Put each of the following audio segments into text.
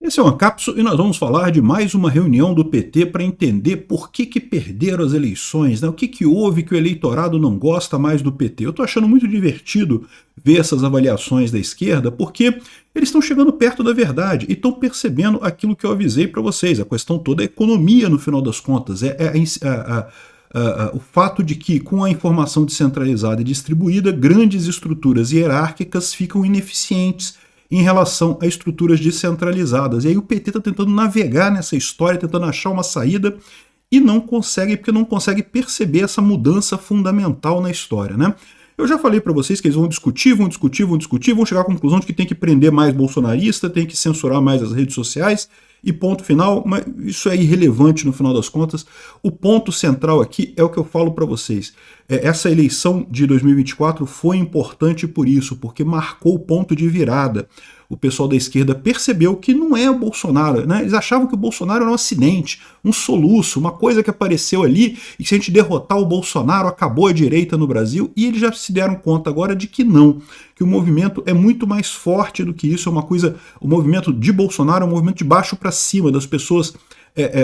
Esse é uma cápsula e nós vamos falar de mais uma reunião do PT para entender por que perderam as eleições, né? O que houve que o eleitorado não gosta mais do PT. Eu estou achando muito divertido ver essas avaliações da esquerda, porque eles estão chegando perto da verdade e estão percebendo aquilo que eu avisei para vocês. A questão toda é a economia, no final das contas. O fato de que, com a informação descentralizada e distribuída, grandes estruturas hierárquicas ficam ineficientes em relação a estruturas descentralizadas. E aí o PT está tentando navegar nessa história, tentando achar uma saída e não consegue, porque não consegue perceber essa mudança fundamental na história, né? Eu já falei para vocês que eles vão discutir, vão chegar à conclusão de que tem que prender mais bolsonarista, tem que censurar mais as redes sociais e ponto final, mas isso é irrelevante no final das contas. O ponto central aqui é o que eu falo para vocês. Essa eleição de 2024 foi importante por isso, porque marcou o ponto de virada. O pessoal da esquerda percebeu que não é o Bolsonaro, né? Eles achavam que o Bolsonaro era um acidente, um soluço, uma coisa que apareceu ali e que se a gente derrotar o Bolsonaro acabou a direita no Brasil, e eles já se deram conta agora de que não, que o movimento é muito mais forte do que isso, é uma coisa, o movimento de Bolsonaro é um movimento de baixo para cima, das pessoas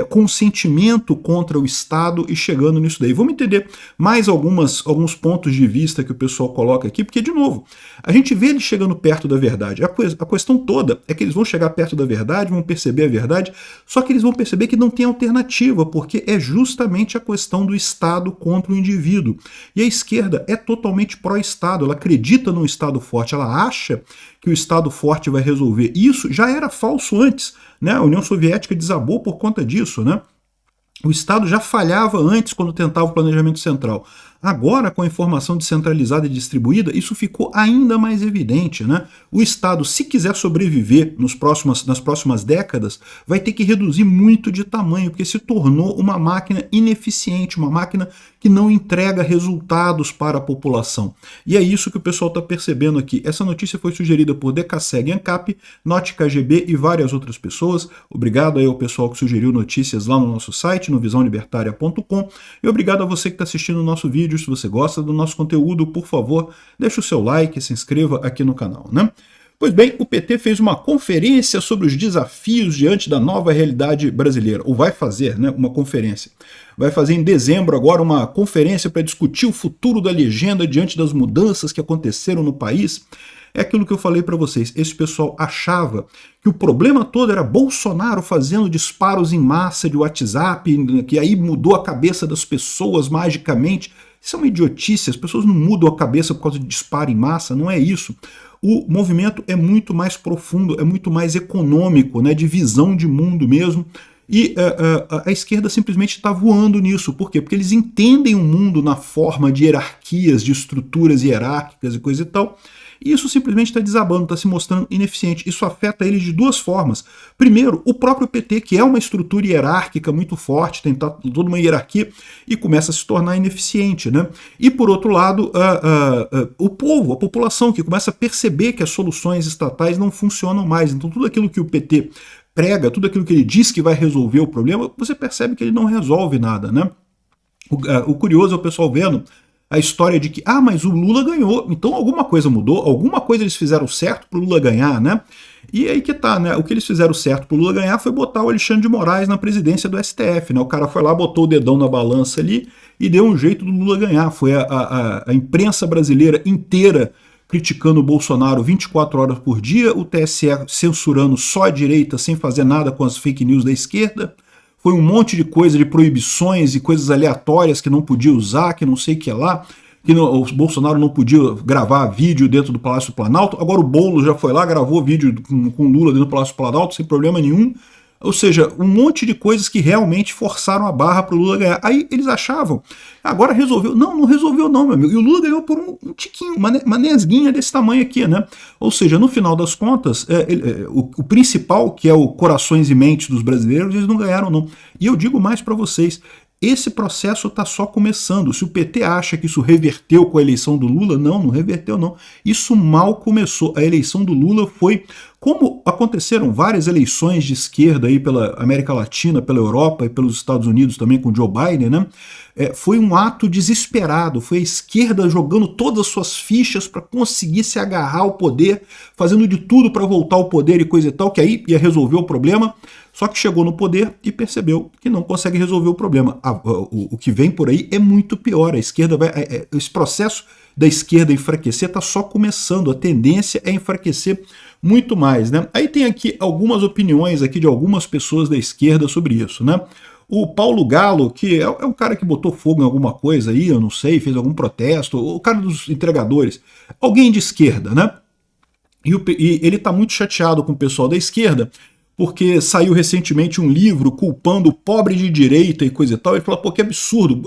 com sentimento contra o Estado e chegando nisso daí. Vamos entender mais alguns pontos de vista que o pessoal coloca aqui, porque, de novo, a gente vê eles chegando perto da verdade. A questão toda é que eles vão chegar perto da verdade, vão perceber a verdade, só que eles vão perceber que não tem alternativa, porque é justamente a questão do Estado contra o indivíduo. E a esquerda é totalmente pró-Estado, ela acredita num Estado forte, ela acha que o Estado forte vai resolver. Isso já era falso antes, né? A União Soviética desabou por conta disso, né? O Estado já falhava antes quando tentava o planejamento central. Agora, com a informação descentralizada e distribuída, isso ficou ainda mais evidente, né? O Estado, se quiser sobreviver nas próximas décadas, vai ter que reduzir muito de tamanho, porque se tornou uma máquina ineficiente, uma máquina que não entrega resultados para a população. E é isso que o pessoal está percebendo aqui. Essa notícia foi sugerida por DKSeg Ancap, Note KGB e várias outras pessoas. Obrigado aí ao pessoal que sugeriu notícias lá no nosso site, no visãolibertaria.com, e obrigado a você que está assistindo o nosso vídeo. Se você gosta do nosso conteúdo, por favor, deixe o seu like e se inscreva aqui no canal, né? Pois bem, o PT fez uma conferência sobre os desafios diante da nova realidade brasileira, ou vai fazer, né, uma conferência. Vai fazer em dezembro agora uma conferência para discutir o futuro da legenda diante das mudanças que aconteceram no país. É aquilo que eu falei para vocês, esse pessoal achava que o problema todo era Bolsonaro fazendo disparos em massa de WhatsApp, que aí mudou a cabeça das pessoas magicamente. Isso é uma idiotice, as pessoas não mudam a cabeça por causa de disparo em massa, não é isso. O movimento é muito mais profundo, é muito mais econômico, né, de visão de mundo mesmo. E a esquerda simplesmente está voando nisso. Por quê? Porque eles entendem o mundo na forma de hierarquias, de estruturas hierárquicas e coisa e tal. E isso simplesmente está desabando, está se mostrando ineficiente. Isso afeta eles de duas formas. Primeiro, o próprio PT, que é uma estrutura hierárquica muito forte, tem toda uma hierarquia, e começa a se tornar ineficiente, né? E por outro lado, o povo, a população, que começa a perceber que as soluções estatais não funcionam mais. Então tudo aquilo que o PT prega, tudo aquilo que ele diz que vai resolver o problema, você percebe que ele não resolve nada, né? O curioso é o pessoal vendo a história de que, mas o Lula ganhou, então alguma coisa mudou, alguma coisa eles fizeram certo pro Lula ganhar, né? E aí que tá, né? O que eles fizeram certo pro Lula ganhar foi botar o Alexandre de Moraes na presidência do STF, né? O cara foi lá, botou o dedão na balança ali e deu um jeito do Lula ganhar. Foi a imprensa brasileira inteira criticando o Bolsonaro 24 horas por dia, o TSE censurando só a direita sem fazer nada com as fake news da esquerda. Foi um monte de coisa, de proibições e coisas aleatórias que não podia usar, que não sei o que lá, que o Bolsonaro não podia gravar vídeo dentro do Palácio do Planalto. Agora o Boulos já foi lá, gravou vídeo com Lula dentro do Palácio do Planalto, sem problema nenhum. Ou seja, um monte de coisas que realmente forçaram a barra para o Lula ganhar. Aí eles achavam, agora resolveu. Não resolveu não, meu amigo. E o Lula ganhou por um tiquinho, uma nesguinha desse tamanho aqui, né? Ou seja, no final das contas, o principal, que é o corações e mentes dos brasileiros, eles não ganharam não. E eu digo mais para vocês, esse processo está só começando. Se o PT acha que isso reverteu com a eleição do Lula, não reverteu não. Isso mal começou. A eleição do Lula foi Como aconteceram várias eleições de esquerda aí pela América Latina, pela Europa e pelos Estados Unidos também com Joe Biden, né? Foi um ato desesperado, foi a esquerda jogando todas as suas fichas para conseguir se agarrar ao poder, fazendo de tudo para voltar ao poder e coisa e tal, que aí ia resolver o problema, só que chegou no poder e percebeu que não consegue resolver o problema. O que vem por aí é muito pior, a esquerda vai... esse processo da esquerda enfraquecer está só começando, a tendência é enfraquecer muito mais, né? Aí tem aqui algumas opiniões aqui de algumas pessoas da esquerda sobre isso, né? O Paulo Galo, que é um cara que botou fogo em alguma coisa aí, eu não sei, fez algum protesto, o cara dos entregadores, alguém de esquerda, né? E ele está muito chateado com o pessoal da esquerda, porque saiu recentemente um livro culpando o pobre de direita e coisa e tal. Ele falou, pô, que absurdo,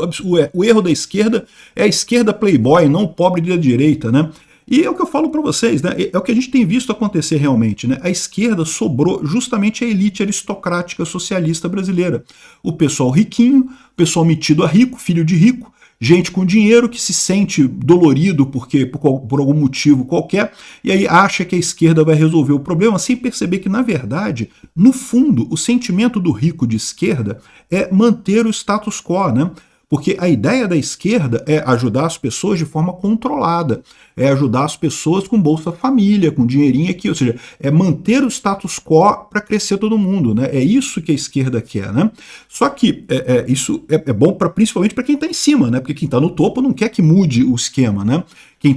o erro da esquerda é a esquerda playboy, não o pobre da direita, né? E é o que eu falo para vocês, né? É o que a gente tem visto acontecer realmente, né? A esquerda sobrou justamente a elite aristocrática socialista brasileira. O pessoal riquinho, o pessoal metido a rico, filho de rico, gente com dinheiro que se sente dolorido por algum motivo qualquer, e aí acha que a esquerda vai resolver o problema sem perceber que, na verdade, no fundo, o sentimento do rico de esquerda é manter o status quo, né? Porque a ideia da esquerda é ajudar as pessoas de forma controlada, é ajudar as pessoas com Bolsa Família, com dinheirinho aqui, ou seja, é manter o status quo para crescer todo mundo, né? É isso que a esquerda quer, né? Só que isso é bom principalmente para quem está em cima, né? Porque quem está no topo não quer que mude o esquema, né? Quem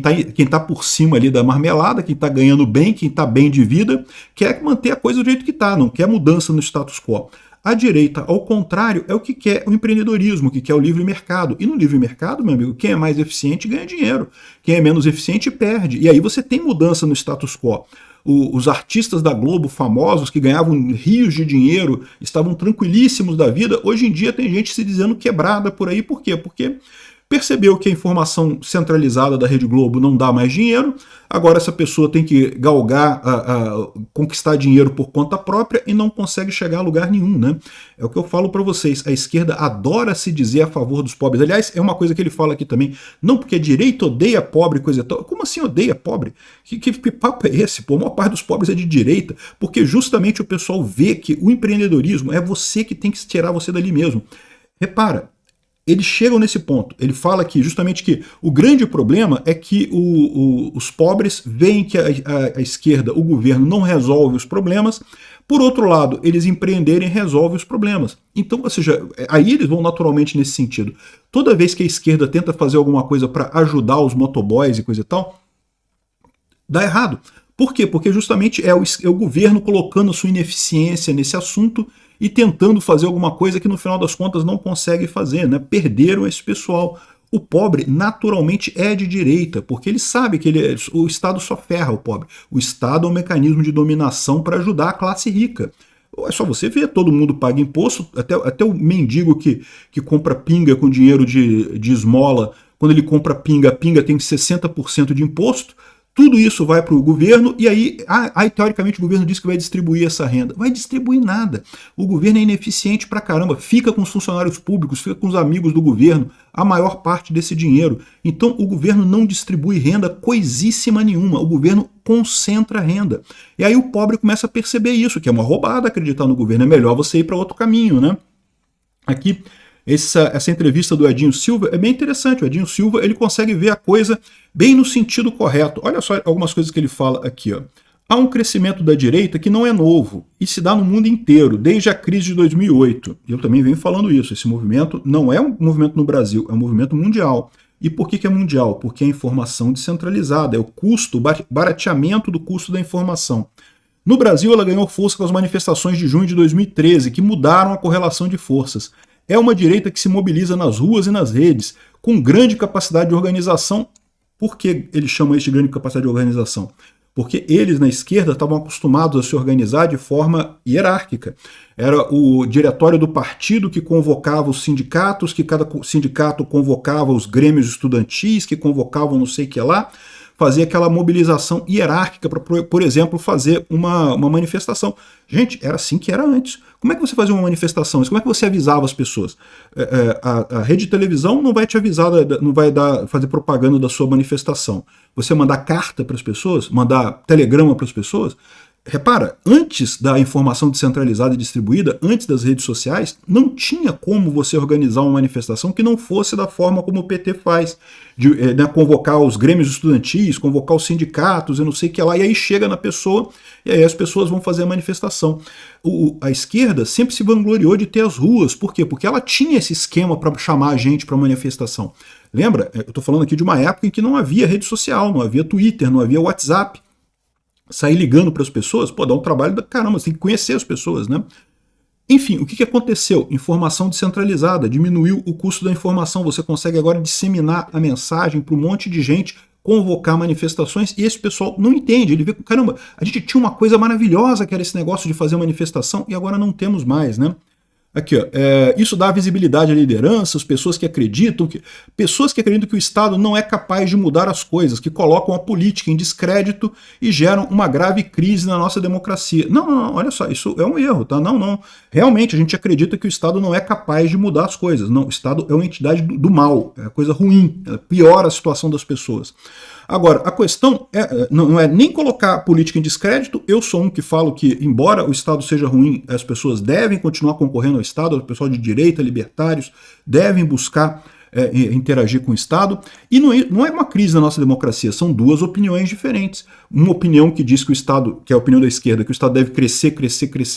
tá por cima ali da marmelada, quem está ganhando bem, quem está bem de vida, quer manter a coisa do jeito que está, não quer mudança no status quo. A direita, ao contrário, é o que quer o empreendedorismo, o que quer o livre mercado. E no livre mercado, meu amigo, quem é mais eficiente ganha dinheiro. Quem é menos eficiente perde. E aí você tem mudança no status quo. Os artistas da Globo famosos que ganhavam rios de dinheiro, estavam tranquilíssimos da vida, hoje em dia tem gente se dizendo quebrada por aí. Por quê? Porque percebeu que a informação centralizada da Rede Globo não dá mais dinheiro, agora essa pessoa tem que galgar, conquistar dinheiro por conta própria e não consegue chegar a lugar nenhum, né? É o que eu falo para vocês, a esquerda adora se dizer a favor dos pobres. Aliás, é uma coisa que ele fala aqui também, não porque a direita odeia pobre, coisa e tal. Como assim odeia pobre? Que papo é esse? Pô, a maior parte dos pobres é de direita, porque justamente o pessoal vê que o empreendedorismo é você que tem que tirar você dali mesmo. Repara, eles chegam nesse ponto. Ele fala aqui justamente que o grande problema é que os pobres veem que a esquerda, o governo, não resolve os problemas. Por outro lado, eles empreenderem resolve os problemas. Então, ou seja, aí eles vão naturalmente nesse sentido. Toda vez que a esquerda tenta fazer alguma coisa para ajudar os motoboys e coisa e tal, dá errado. Por quê? Porque justamente é o governo colocando a sua ineficiência nesse assunto e tentando fazer alguma coisa que no final das contas não consegue fazer, né? Perderam esse pessoal. O pobre naturalmente é de direita, porque ele sabe que o Estado só ferra o pobre. O Estado é um mecanismo de dominação para ajudar a classe rica. É só você ver, todo mundo paga imposto, até o mendigo que compra pinga com dinheiro de esmola, quando ele compra pinga, a pinga tem 60% de imposto. Tudo isso vai para o governo e aí, teoricamente, o governo diz que vai distribuir essa renda. Vai distribuir nada. O governo é ineficiente pra caramba. Fica com os funcionários públicos, fica com os amigos do governo, a maior parte desse dinheiro. Então, o governo não distribui renda coisíssima nenhuma. O governo concentra a renda. E aí o pobre começa a perceber isso, que é uma roubada acreditar no governo. É melhor você ir para outro caminho, né? Aqui, essa entrevista do Edinho Silva é bem interessante. O Edinho Silva ele consegue ver a coisa bem no sentido correto. Olha só algumas coisas que ele fala aqui. Ó. Há um crescimento da direita que não é novo e se dá no mundo inteiro, desde a crise de 2008. Eu também venho falando isso. Esse movimento não é um movimento no Brasil, é um movimento mundial. E por que é mundial? Porque é a informação descentralizada, é o custo, o barateamento do custo da informação. No Brasil, ela ganhou força com as manifestações de junho de 2013, que mudaram a correlação de forças. É uma direita que se mobiliza nas ruas e nas redes, com grande capacidade de organização. Por que eles chamam isso de grande capacidade de organização? Porque eles, na esquerda, estavam acostumados a se organizar de forma hierárquica. Era o diretório do partido que convocava os sindicatos, que cada sindicato convocava os grêmios estudantis, que convocavam não sei o que lá, fazia aquela mobilização hierárquica para, por exemplo, fazer uma manifestação. Gente, era assim que era antes. Como é que você fazia uma manifestação? Como é que você avisava as pessoas? A rede de televisão não vai te avisar, não vai fazer propaganda da sua manifestação. Você mandar carta para as pessoas, mandar telegrama para as pessoas, repara, antes da informação descentralizada e distribuída, antes das redes sociais, não tinha como você organizar uma manifestação que não fosse da forma como o PT faz, de né, convocar os grêmios estudantis, convocar os sindicatos e não sei o que lá, e aí chega na pessoa, e aí as pessoas vão fazer a manifestação. A esquerda sempre se vangloriou de ter as ruas, por quê? Porque ela tinha esse esquema para chamar a gente para manifestação. Lembra? Eu estou falando aqui de uma época em que não havia rede social, não havia Twitter, não havia WhatsApp. Sair ligando para as pessoas, pô, dá um trabalho da caramba, você tem que conhecer as pessoas, né? Enfim, o que aconteceu? Informação descentralizada, diminuiu o custo da informação, você consegue agora disseminar a mensagem para um monte de gente, convocar manifestações, e esse pessoal não entende, ele vê que, caramba, a gente tinha uma coisa maravilhosa que era esse negócio de fazer manifestação, e agora não temos mais, né? Aqui, ó, isso dá visibilidade à liderança, as pessoas que acreditam que o Estado não é capaz de mudar as coisas, que colocam a política em descrédito e geram uma grave crise na nossa democracia. Não, olha só, isso é um erro, tá? Não. Realmente a gente acredita que o Estado não é capaz de mudar as coisas. Não, o Estado é uma entidade do mal, é coisa ruim, piora a situação das pessoas. Agora, a questão não é nem colocar a política em descrédito. Eu sou um que falo que, embora o Estado seja ruim, as pessoas devem continuar concorrendo ao Estado, o pessoal de direita, libertários, devem buscar interagir com o Estado. E não é uma crise na nossa democracia, são duas opiniões diferentes. Uma opinião que diz que o Estado, que é a opinião da esquerda, que o Estado deve crescer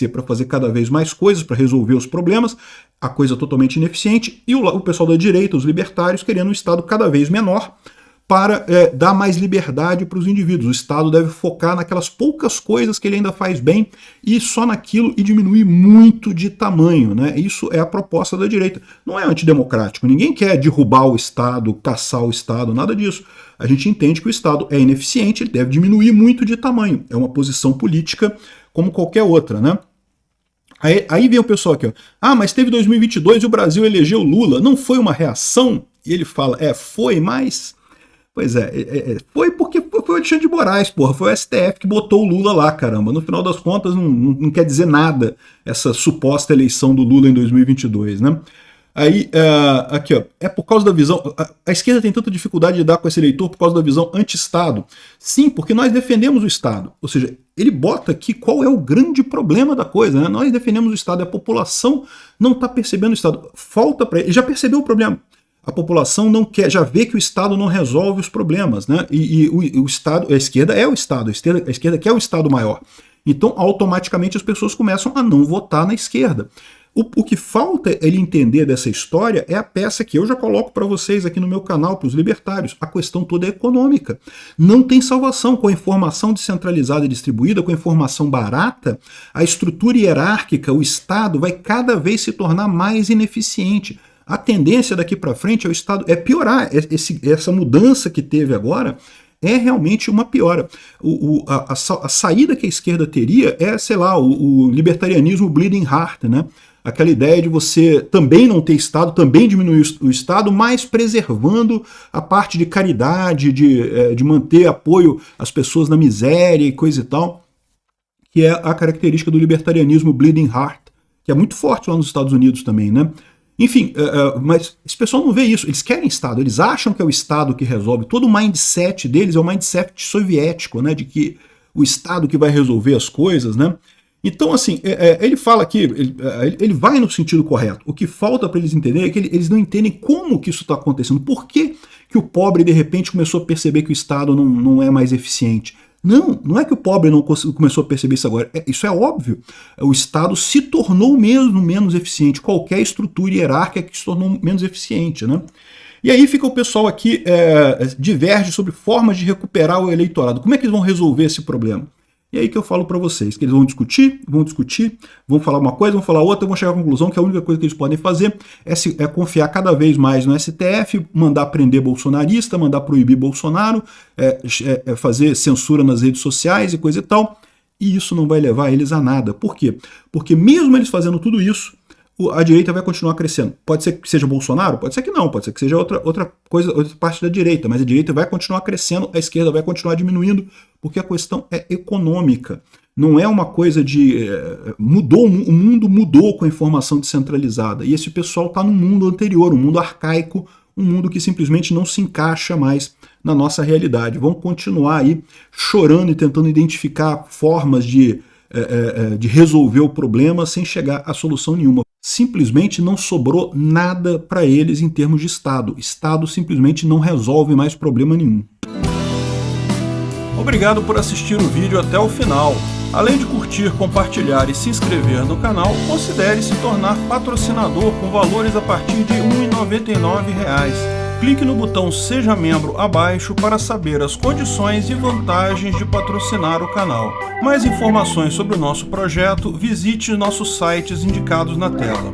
para fazer cada vez mais coisas, para resolver os problemas, a coisa totalmente ineficiente, e o pessoal da direita, os libertários, querendo um Estado cada vez menor, para dar mais liberdade para os indivíduos. O Estado deve focar naquelas poucas coisas que ele ainda faz bem e só naquilo, e diminuir muito de tamanho, né? Isso é a proposta da direita. Não é antidemocrático, ninguém quer derrubar o Estado, caçar o Estado, nada disso. A gente entende que o Estado é ineficiente, ele deve diminuir muito de tamanho. É uma posição política como qualquer outra, né? Aí vem o pessoal aqui, ó. Ah, mas teve 2022 e o Brasil elegeu Lula. Não foi uma reação? E ele fala, foi, mas... Pois foi porque foi o Alexandre de Moraes, porra, foi o STF que botou o Lula lá, caramba. No final das contas, não quer dizer nada essa suposta eleição do Lula em 2022, né? Aí, aqui, ó, é por causa da visão... A esquerda tem tanta dificuldade de lidar com esse eleitor por causa da visão anti-Estado. Sim, porque nós defendemos o Estado. Ou seja, ele bota aqui qual é o grande problema da coisa, né? Nós defendemos o Estado e a população não está percebendo o Estado. Falta para ele. Ele já percebeu o problema. A população não quer, já vê que o Estado não resolve os problemas, né? E o Estado, a esquerda é o Estado, a esquerda quer o Estado maior. Então, automaticamente, as pessoas começam a não votar na esquerda. O que falta ele entender dessa história é a peça que eu já coloco para vocês aqui no meu canal, para os libertários. A questão toda é econômica. Não tem salvação com a informação descentralizada e distribuída, com a informação barata. A estrutura hierárquica, o Estado, vai cada vez se tornar mais ineficiente. A tendência daqui para frente é o Estado piorar. Essa mudança que teve agora é realmente uma piora. A saída que a esquerda teria é, sei lá, o libertarianismo bleeding heart, né? Aquela ideia de você também não ter Estado, também diminuir o Estado, mas preservando a parte de caridade, de manter apoio às pessoas na miséria e coisa e tal, que é a característica do libertarianismo bleeding heart, que é muito forte lá nos Estados Unidos também, né? Enfim, mas esse pessoal não vê isso, eles querem Estado, eles acham que é o Estado que resolve, todo o mindset deles é o mindset soviético, né, de que o Estado que vai resolver as coisas, né. Então, assim, ele fala aqui, ele vai no sentido correto, o que falta para eles entenderem é que eles não entendem como que isso está acontecendo, por que o pobre de repente começou a perceber que o Estado não é mais eficiente. Não é que o pobre não começou a perceber isso agora, isso é óbvio. O Estado se tornou mesmo menos eficiente, qualquer estrutura hierárquica que se tornou menos eficiente, né? E aí fica o pessoal aqui, diverge sobre formas de recuperar o eleitorado. Como é que eles vão resolver esse problema? E aí que eu falo para vocês, que eles vão discutir, vão falar uma coisa, vão falar outra, vão chegar à conclusão que a única coisa que eles podem fazer é confiar cada vez mais no STF, mandar prender bolsonarista, mandar proibir Bolsonaro, fazer censura nas redes sociais e coisa e tal, e isso não vai levar eles a nada. Por quê? Porque mesmo eles fazendo tudo isso, a direita vai continuar crescendo. Pode ser que seja Bolsonaro, pode ser que não, pode ser que seja outra coisa, outra parte da direita, mas a direita vai continuar crescendo, a esquerda vai continuar diminuindo, porque a questão é econômica. Não é uma coisa de... o mundo mudou com a informação descentralizada, e esse pessoal está no mundo anterior, um mundo arcaico, um mundo que simplesmente não se encaixa mais na nossa realidade. Vão continuar aí chorando e tentando identificar formas de resolver o problema sem chegar a solução nenhuma. Simplesmente não sobrou nada para eles em termos de Estado. Estado simplesmente não resolve mais problema nenhum. Obrigado por assistir o vídeo até o final. Além de curtir, compartilhar e se inscrever no canal, considere se tornar patrocinador com valores a partir de R$ 1,99. Clique no botão Seja Membro abaixo para saber as condições e vantagens de patrocinar o canal. Mais informações sobre o nosso projeto, visite nossos sites indicados na tela.